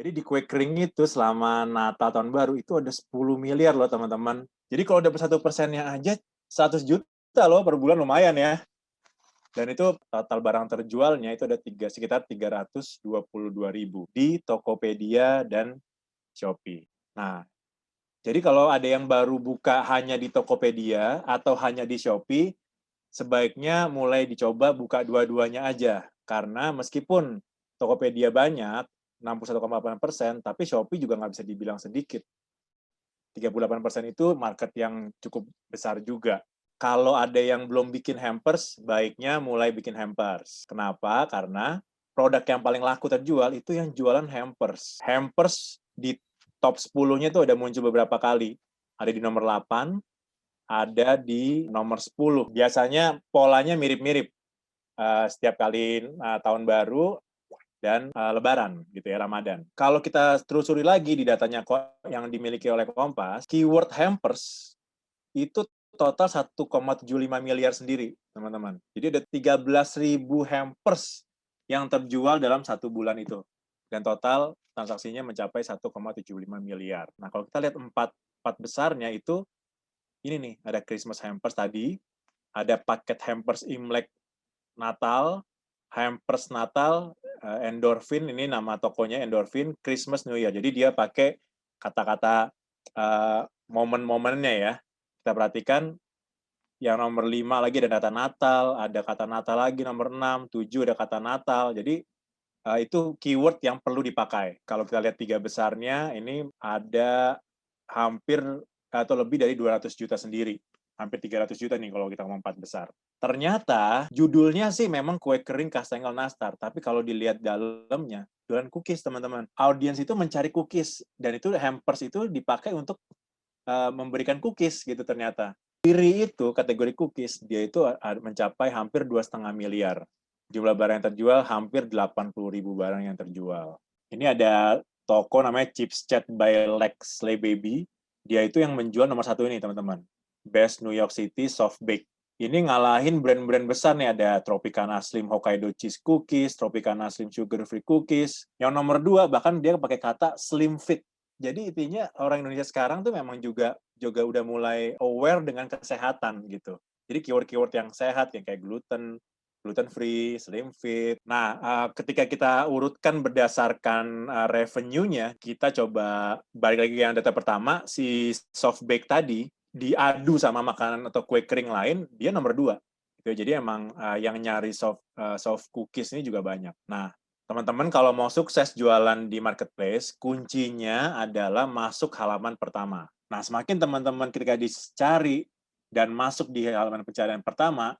Jadi di kue kering itu selama Natal tahun baru itu ada 10 miliar loh teman-teman. Jadi kalau dapat 1%-nya aja 100 juta loh per bulan, lumayan ya. Dan itu total barang terjualnya itu ada sekitar 322.000 di Tokopedia dan Shopee. Nah, jadi kalau ada yang baru buka hanya di Tokopedia atau hanya di Shopee, sebaiknya mulai dicoba buka dua-duanya aja. Karena meskipun Tokopedia banyak, 61,8%, tapi Shopee juga nggak bisa dibilang sedikit. 38% itu market yang cukup besar juga. Kalau ada yang belum bikin hampers, baiknya mulai bikin hampers. Kenapa? Karena produk yang paling laku terjual itu yang jualan hampers. Hampers di top 10-nya itu ada muncul beberapa kali. Ada di nomor 8, ada di nomor 10. Biasanya polanya mirip-mirip. Setiap kali tahun baru dan Lebaran gitu ya, Ramadan. Kalau kita telusuri lagi di datanya yang dimiliki oleh Kompas, keyword hampers itu total 1,75 miliar sendiri, teman-teman. Jadi ada 13.000 hampers yang terjual dalam satu bulan itu. Dan total transaksinya mencapai 1,75 miliar. Nah, kalau kita lihat empat besarnya itu, ini nih, ada Christmas hampers tadi, ada paket hampers Imlek Natal, hampers Natal, Endorphin, ini nama tokonya Endorphin, Christmas New Year. Jadi dia pakai kata-kata momen-momennya ya. Kita perhatikan yang nomor 5 lagi ada kata Natal lagi, nomor 6, 7 ada kata Natal. Jadi itu keyword yang perlu dipakai. Kalau kita lihat tiga besarnya, ini ada hampir atau lebih dari 200 juta sendiri. Hampir 300 juta nih kalau kita ngomong 4 besar. Ternyata judulnya sih memang kue kering kastengel nastar, tapi kalau dilihat dalamnya, jualan cookies teman-teman. Audiens itu mencari cookies, dan itu hampers itu dipakai untuk memberikan cookies gitu ternyata. Iri itu, kategori cookies, dia itu mencapai hampir 2,5 miliar. Jumlah barang yang terjual hampir 80.000 barang yang terjual. Ini ada toko namanya Chips Chat by Lex Slay Baby. Dia itu yang menjual nomor 1 ini, teman-teman. Best New York City Soft Bake. Ini ngalahin brand-brand besar nih, ada Tropicana Slim Hokkaido Cheese Cookies, Tropicana Slim Sugar Free Cookies. Yang nomor 2, bahkan dia pakai kata Slim Fit. Jadi intinya orang Indonesia sekarang tuh memang juga udah mulai aware dengan kesehatan gitu. Jadi keyword-keyword yang sehat, yang kayak gluten free, slim fit. Nah, ketika kita urutkan berdasarkan revenue-nya, kita coba balik lagi yang data pertama, si soft bake tadi diadu sama makanan atau kue kering lain, dia nomor 2. Gitu. Jadi emang yang nyari soft cookies ini juga banyak. Nah, teman-teman kalau mau sukses jualan di marketplace, kuncinya adalah masuk halaman pertama. Nah, semakin teman-teman ketika dicari dan masuk di halaman pencarian pertama,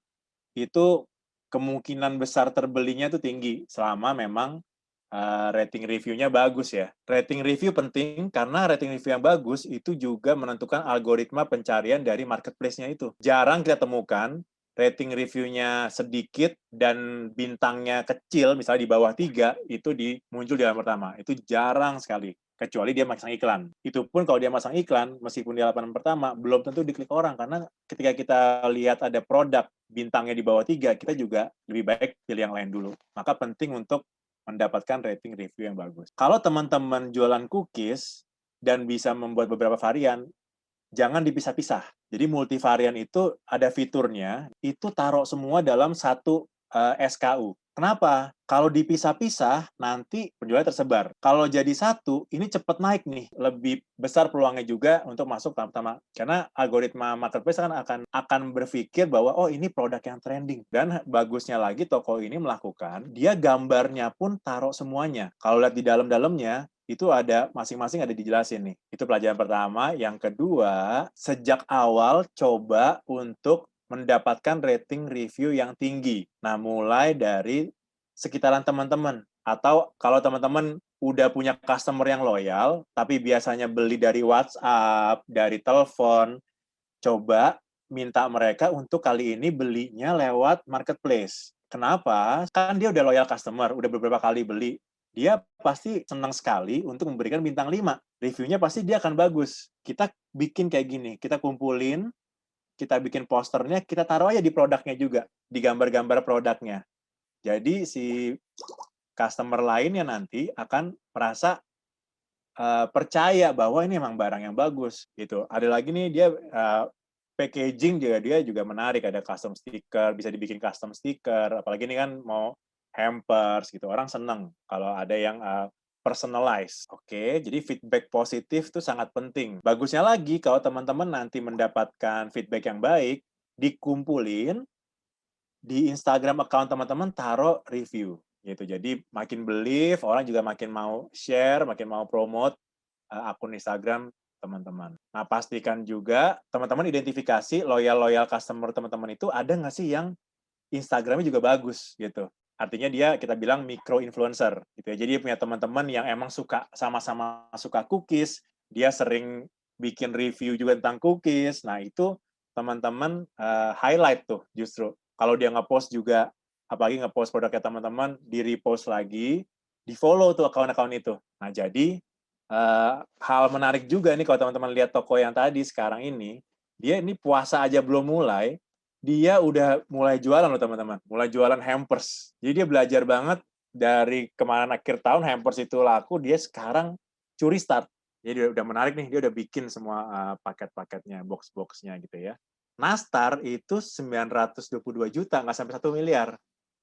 itu kemungkinan besar terbelinya itu tinggi selama memang rating review-nya bagus ya. Rating review penting karena rating review yang bagus itu juga menentukan algoritma pencarian dari marketplace-nya itu. Jarang kita temukan rating review-nya sedikit dan bintangnya kecil, misalnya di bawah 3, itu muncul di halaman pertama. Itu jarang sekali, kecuali dia masang iklan. Itu pun kalau dia masang iklan, meskipun di halaman pertama, belum tentu diklik orang, karena ketika kita lihat ada produk bintangnya di bawah 3, kita juga lebih baik pilih yang lain dulu. Maka penting untuk mendapatkan rating review yang bagus. Kalau teman-teman jualan cookies dan bisa membuat beberapa varian, jangan dipisah-pisah. Jadi multivarian itu ada fiturnya, itu taruh semua dalam satu SKU. Kenapa? Kalau dipisah-pisah, nanti penjualannya tersebar. Kalau jadi satu, ini cepat naik nih. Lebih besar peluangnya juga untuk masuk pertama. Karena algoritma marketplace akan berpikir bahwa, oh ini produk yang trending. Dan bagusnya lagi, toko ini melakukan, dia gambarnya pun taruh semuanya. Kalau lihat di dalam-dalamnya, itu ada masing-masing ada dijelasin nih. Itu pelajaran pertama. Yang kedua, sejak awal coba untuk mendapatkan rating review yang tinggi. Nah, mulai dari sekitaran teman-teman. Atau kalau teman-teman udah punya customer yang loyal, tapi biasanya beli dari WhatsApp, dari telepon, coba minta mereka untuk kali ini belinya lewat marketplace. Kenapa? Kan dia udah loyal customer, udah beberapa kali beli. Dia pasti senang sekali untuk memberikan bintang 5. Reviewnya pasti dia akan bagus. Kita bikin kayak gini, kita kumpulin, kita bikin posternya, kita taruh aja di produknya juga, di gambar-gambar produknya. Jadi si customer lainnya nanti akan merasa, percaya bahwa ini emang barang yang bagus gitu. Ada lagi nih dia packaging juga dia juga menarik, ada custom stiker, bisa dibikin custom stiker, apalagi ini kan mau hampers gitu, orang seneng kalau ada yang personalize. Oke, jadi feedback positif itu sangat penting. Bagusnya lagi kalau teman-teman nanti mendapatkan feedback yang baik, dikumpulin di Instagram account teman-teman taruh review gitu. Jadi makin believe, orang juga makin mau share, makin mau promote akun Instagram teman-teman. Nah, pastikan juga teman-teman identifikasi loyal customer teman-teman itu ada nggak sih yang Instagramnya juga bagus gitu. Artinya dia kita bilang micro influencer gitu ya. Jadi punya teman-teman yang emang suka sama-sama suka cookies, dia sering bikin review juga tentang cookies. Nah, itu teman-teman highlight tuh justru. Kalau dia nge-post juga, apalagi nge-post produknya teman-teman, di-repost lagi, di-follow tuh akun-akun itu. Nah, jadi hal menarik juga nih kalau teman-teman lihat toko yang tadi sekarang ini, dia ini puasa aja belum mulai, dia udah mulai jualan loh teman-teman, mulai jualan hampers. Jadi dia belajar banget dari kemarin akhir tahun hampers itu laku, dia sekarang curi start. Jadi udah menarik nih, dia udah bikin semua paket-paketnya, box-boxnya gitu ya. Nastar itu 922 juta, nggak sampai 1 miliar.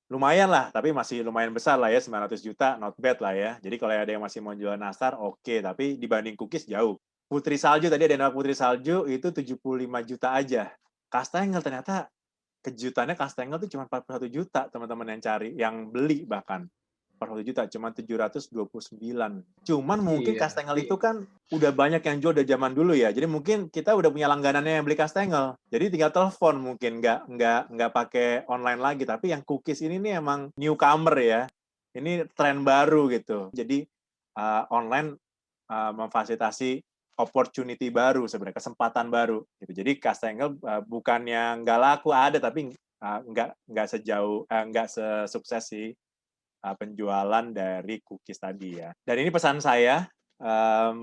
Lumayan lah, tapi masih lumayan besar lah ya, 900 juta, not bad lah ya. Jadi kalau ada yang masih mau jual nastar, oke, tapi dibanding cookies jauh. Putri Salju, tadi ada nama Putri Salju, itu 75 juta aja. Kastengel ternyata kejutannya Kastengel itu cuma 41 juta teman-teman yang cari, yang beli bahkan. 41 juta, cuma 729. Cuman mungkin Iya, Kastengel itu kan udah banyak yang jual dari zaman dulu ya. Jadi mungkin kita udah punya langganannya yang beli Kastengel. Jadi tinggal telepon mungkin, nggak pakai online lagi. Tapi yang cookies ini nih emang newcomer ya. Ini tren baru gitu. Jadi online memfasilitasi opportunity baru sebenarnya, kesempatan baru gitu. Jadi Kastengel bukannya nggak laku, ada tapi nggak sejauh nggak sesukses sih penjualan dari cookies tadi ya. Dan ini pesan saya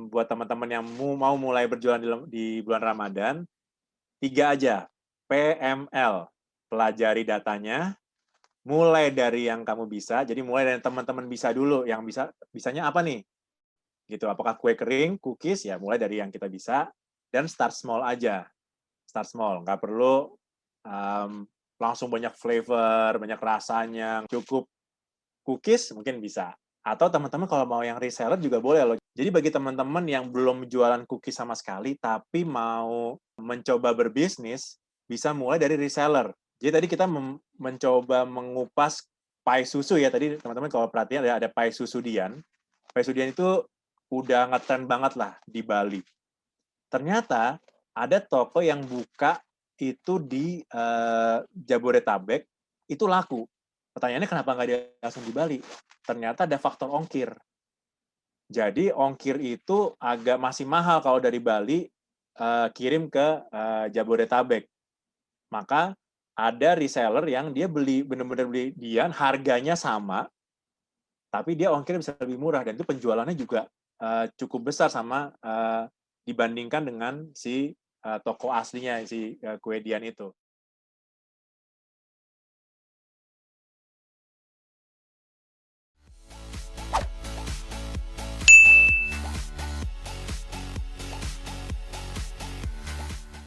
buat teman-teman yang mau mulai berjualan di bulan Ramadan, 3 aja, PML, pelajari datanya, mulai dari yang kamu bisa, jadi mulai dari teman-teman bisa dulu, yang bisanya apa nih? Gitu, apakah kue kering, cookies, ya mulai dari yang kita bisa, dan start small aja. Start small, nggak perlu langsung banyak flavor, banyak rasanya, cukup cookies mungkin bisa. Atau teman-teman kalau mau yang reseller juga boleh loh. Jadi bagi teman-teman yang belum jualan cookies sama sekali, tapi mau mencoba berbisnis, bisa mulai dari reseller. Jadi tadi kita mencoba mengupas pai susu ya. Tadi teman-teman kalau perhatian ada pai susu Dian. Pai susu Dian itu udah ngetren banget lah di Bali. Ternyata ada toko yang buka itu di Jabodetabek, itu laku. Pertanyaannya kenapa nggak dia langsung di Bali? Ternyata ada faktor ongkir. Jadi ongkir itu agak masih mahal kalau dari Bali kirim ke Jabodetabek. Maka ada reseller yang dia beli benar-benar beli Dian, harganya sama, tapi dia ongkirnya bisa lebih murah dan itu penjualannya juga cukup besar sama dibandingkan dengan si toko aslinya si kue Dian itu.